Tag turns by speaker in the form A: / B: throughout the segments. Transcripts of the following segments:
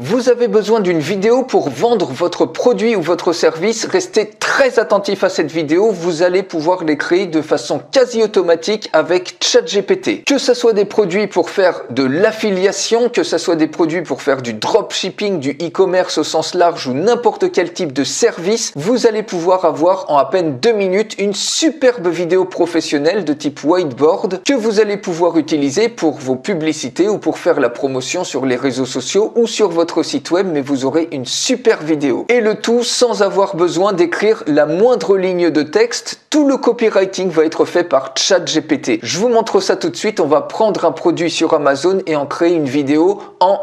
A: Vous avez besoin d'une vidéo pour vendre votre produit ou votre service. Restez très attentif à cette vidéo. Vous allez pouvoir les créer de façon quasi automatique avec ChatGPT. Que ce soit des produits pour faire de l'affiliation, que ce soit des produits pour faire du dropshipping, du e-commerce au sens large ou n'importe quel type de service, vous allez pouvoir avoir en à peine 2 minutes une superbe vidéo professionnelle de type whiteboard que vous allez pouvoir utiliser pour vos publicités ou pour faire la promotion sur les réseaux sociaux ou sur votre site web, mais vous aurez une super vidéo. Et le tout sans avoir besoin d'écrire la moindre ligne de texte. Tout le copywriting va être fait par ChatGPT. Je vous montre ça tout de suite. On va prendre un produit sur Amazon et en créer une vidéo en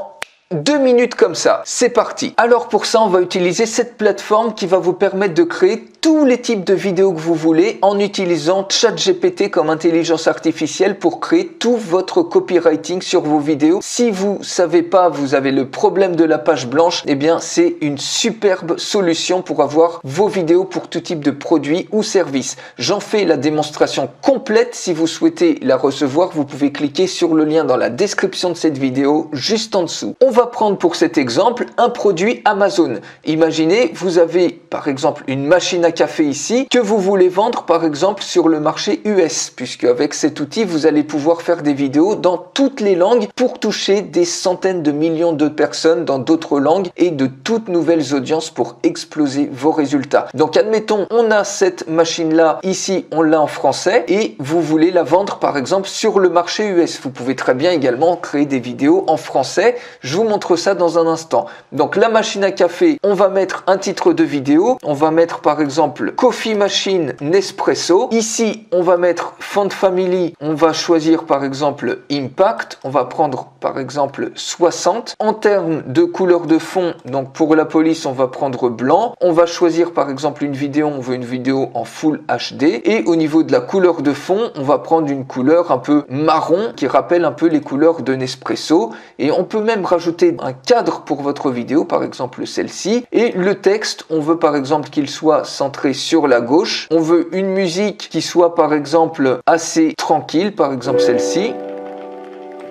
A: 2 minutes comme ça. C'est parti. Alors pour ça, on va utiliser cette plateforme qui va vous permettre de créer tous les types de vidéos que vous voulez en utilisant ChatGPT comme intelligence artificielle pour créer tout votre copywriting sur vos vidéos. Si vous savez pas, vous avez le problème de la page blanche, eh bien c'est une superbe solution pour avoir vos vidéos pour tout type de produits ou services. J'en fais la démonstration complète. Si vous souhaitez la recevoir, vous pouvez cliquer sur le lien dans la description de cette vidéo juste en dessous. On va prendre pour cet exemple un produit Amazon. Imaginez, vous avez par exemple une machine à café ici que vous voulez vendre par exemple sur le marché US, puisque avec cet outil vous allez pouvoir faire des vidéos dans toutes les langues pour toucher des centaines de millions de personnes dans d'autres langues et de toutes nouvelles audiences pour exploser vos résultats. Donc admettons, on a cette machine là ici, on l'a en français et vous voulez la vendre par exemple sur le marché US. Vous pouvez très bien également créer des vidéos en français. Je vous montre ça dans un instant. Donc la machine à café, on va mettre un titre de vidéo, on va mettre par exemple Coffee Machine Nespresso. Ici, on va mettre Font Family, on va choisir par exemple Impact, on va prendre par exemple 60. En termes de couleur de fond, donc pour la police, on va prendre blanc. On va choisir par exemple une vidéo, on veut une vidéo en Full HD. Et au niveau de la couleur de fond, on va prendre une couleur un peu marron qui rappelle un peu les couleurs de Nespresso. Et on peut même rajouter un cadre pour votre vidéo, par exemple celle-ci. Et le texte, on veut par exemple qu'il soit centré sur la gauche. On veut une musique qui soit par exemple assez tranquille, par exemple celle-ci.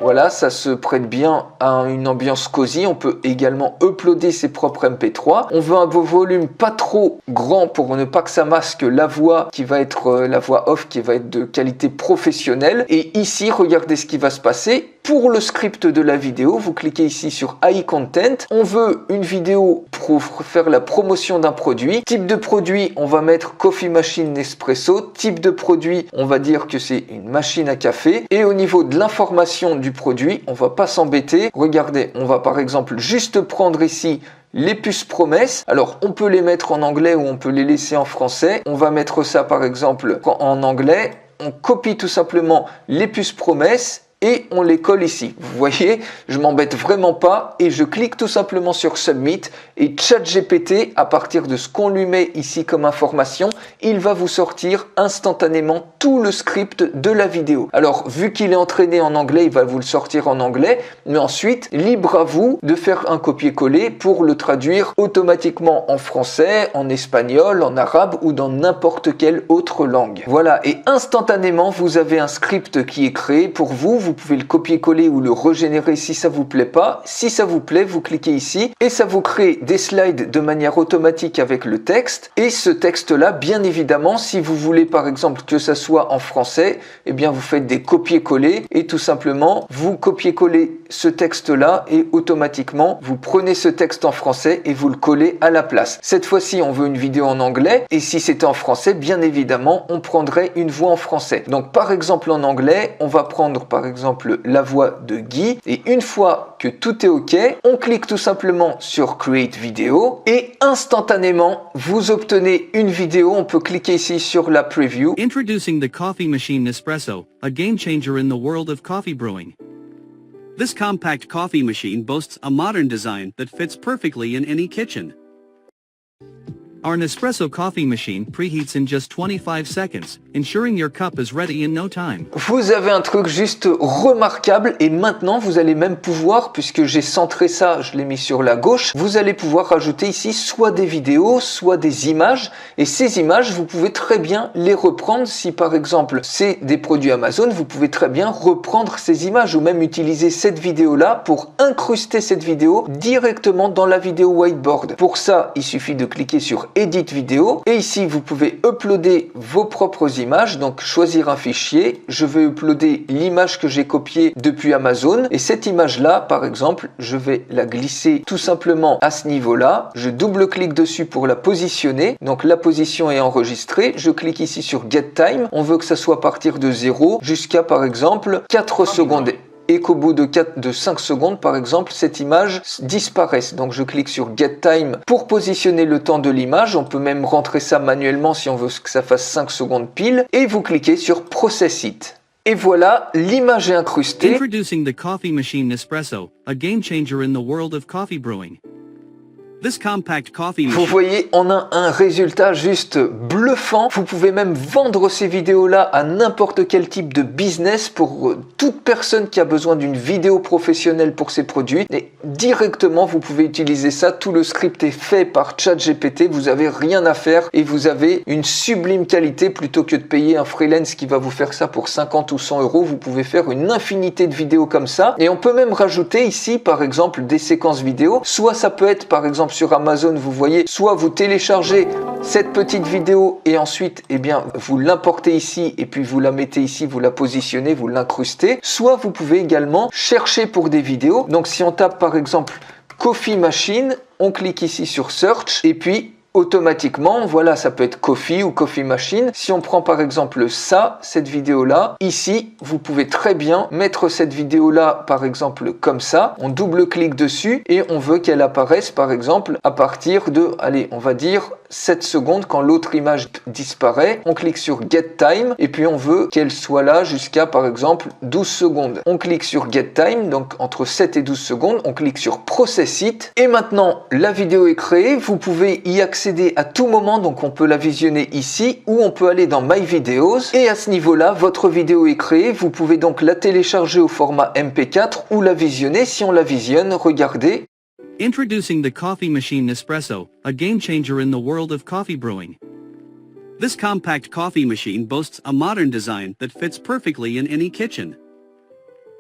A: Voilà, ça se prête bien à une ambiance cosy. On peut également uploader ses propres MP3. On veut un volume pas trop grand pour ne pas que ça masque la voix qui va être la voix off qui va être de qualité professionnelle. Et ici, regardez ce qui va se passer. Pour le script de la vidéo, vous cliquez ici sur AI Content. On veut une vidéo pour faire la promotion d'un produit. Type de produit, on va mettre Coffee Machine Nespresso. Type de produit, on va dire que c'est une machine à café. Et au niveau de l'information du produit, on va pas s'embêter. Regardez, on va par exemple juste prendre ici les puces promesses. Alors, on peut les mettre en anglais ou on peut les laisser en français. On va mettre ça par exemple en anglais. On copie tout simplement les puces promesses et on les colle ici. Vous voyez, je m'embête vraiment pas et je clique tout simplement sur Submit et ChatGPT, à partir de ce qu'on lui met ici comme information, il va vous sortir instantanément tout le script de la vidéo. Alors, vu qu'il est entraîné en anglais, il va vous le sortir en anglais, mais ensuite, libre à vous de faire un copier-coller pour le traduire automatiquement en français, en espagnol, en arabe ou dans n'importe quelle autre langue. Voilà, et instantanément, vous avez un script qui est créé pour vous. Vous pouvez le copier-coller ou le régénérer si ça vous plaît pas. Si ça vous plaît, vous cliquez ici et ça vous crée des slides de manière automatique avec le texte. Et ce texte-là, bien évidemment, si vous voulez par exemple que ça soit en français, eh bien vous faites des copier-coller et tout simplement vous copiez-collez ce texte-là et automatiquement vous prenez ce texte en français et vous le collez à la place. Cette fois-ci, on veut une vidéo en anglais et si c'était en français, bien évidemment, on prendrait une voix en français. Donc par exemple en anglais, on va prendre par exemple la voix de Guy et une fois que tout est OK, on clique tout simplement sur Create Video et instantanément, vous obtenez une vidéo. On peut cliquer ici sur la preview.
B: Introducing the Coffee Machine Nespresso, a game changer in the world of coffee brewing. This compact coffee machine boasts a modern design that fits perfectly in any kitchen. Our Nespresso coffee machine preheats in just 25 seconds, ensuring your cup is ready in no time.
A: Vous avez un truc juste remarquable et maintenant vous allez même pouvoir, puisque j'ai centré ça, je l'ai mis sur la gauche, vous allez pouvoir rajouter ici soit des vidéos, soit des images et ces images vous pouvez très bien les reprendre. Si par exemple c'est des produits Amazon, vous pouvez très bien reprendre ces images ou même utiliser cette vidéo là pour incruster cette vidéo directement dans la vidéo whiteboard. Pour ça, il suffit de cliquer sur Edit vidéo et ici vous pouvez uploader vos propres images, donc choisir un fichier. Je vais uploader l'image que j'ai copiée depuis Amazon et cette image là par exemple je vais la glisser tout simplement à ce niveau là, je double-clique dessus pour la positionner, donc la position est enregistrée, je clique ici sur Get Time, on veut que ça soit à partir de 0 jusqu'à par exemple 4 secondes. Et qu'au bout de 5 secondes, par exemple, cette image disparaisse. Donc je clique sur Get Time pour positionner le temps de l'image. On peut même rentrer ça manuellement si on veut que ça fasse 5 secondes pile. Et vous cliquez sur Process It. Et voilà, l'image est incrustée.
B: Introducing the coffee machine Nespresso, a game changer in the world of coffee brewing. This compact coffee machine...
A: Vous voyez, on a un résultat juste bluffant. Vous pouvez même vendre ces vidéos-là à n'importe quel type de business pour toute personne qui a besoin d'une vidéo professionnelle pour ses produits. Et directement, vous pouvez utiliser ça. Tout le script est fait par ChatGPT. Vous n'avez rien à faire et vous avez une sublime qualité plutôt que de payer un freelance qui va vous faire ça pour 50 ou 100 euros. Vous pouvez faire une infinité de vidéos comme ça. Et on peut même rajouter ici, par exemple, des séquences vidéo. Soit ça peut être, par exemple, sur Amazon, vous voyez, soit vous téléchargez cette petite vidéo et ensuite, eh bien, vous l'importez ici et puis vous la mettez ici, vous la positionnez, vous l'incrustez. Soit vous pouvez également chercher pour des vidéos. Donc, si on tape par exemple Coffee Machine, on clique ici sur Search et puis automatiquement, voilà, ça peut être Coffee ou Coffee Machine. Si on prend par exemple ça, cette vidéo-là, ici, vous pouvez très bien mettre cette vidéo-là, par exemple, comme ça. On double-clique dessus et on veut qu'elle apparaisse, par exemple, à partir de, allez, on va dire 7 secondes quand l'autre image disparaît. On clique sur Get Time et puis on veut qu'elle soit là jusqu'à, par exemple, 12 secondes. On clique sur Get Time, donc entre 7 et 12 secondes. On clique sur Process It et maintenant, la vidéo est créée. Vous pouvez y accéder à tout moment, donc on peut la visionner ici ou on peut aller dans My Videos et à ce niveau-là, votre vidéo est créée. Vous pouvez donc la télécharger au format MP4 ou la visionner. Si on la visionne, regardez.
B: Introducing the coffee machine Nespresso, a game changer in the world of coffee brewing. This compact coffee machine boasts a modern design that fits perfectly in any kitchen.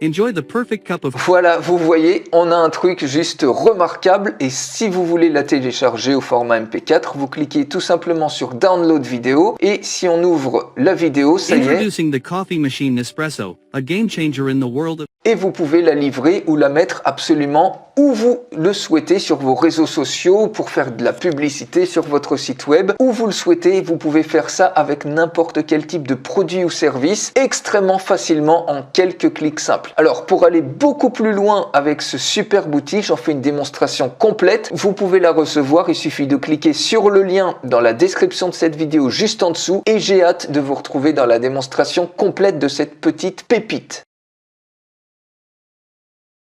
B: Enjoy the perfect cup of...
A: Voilà, vous voyez, on a un truc juste remarquable et si vous voulez la télécharger au format MP4, vous cliquez tout simplement sur Download vidéo et si on ouvre la vidéo, ça y est.
B: Introducing the coffee machine Nespresso, a game changer in the world of...
A: Et vous pouvez la livrer ou la mettre absolument où vous le souhaitez sur vos réseaux sociaux pour faire de la publicité sur votre site web. Où vous le souhaitez, vous pouvez faire ça avec n'importe quel type de produit ou service extrêmement facilement en quelques clics simples. Alors pour aller beaucoup plus loin avec ce super outil, j'en fais une démonstration complète. Vous pouvez la recevoir, il suffit de cliquer sur le lien dans la description de cette vidéo juste en dessous et j'ai hâte de vous retrouver dans la démonstration complète de cette petite pépite.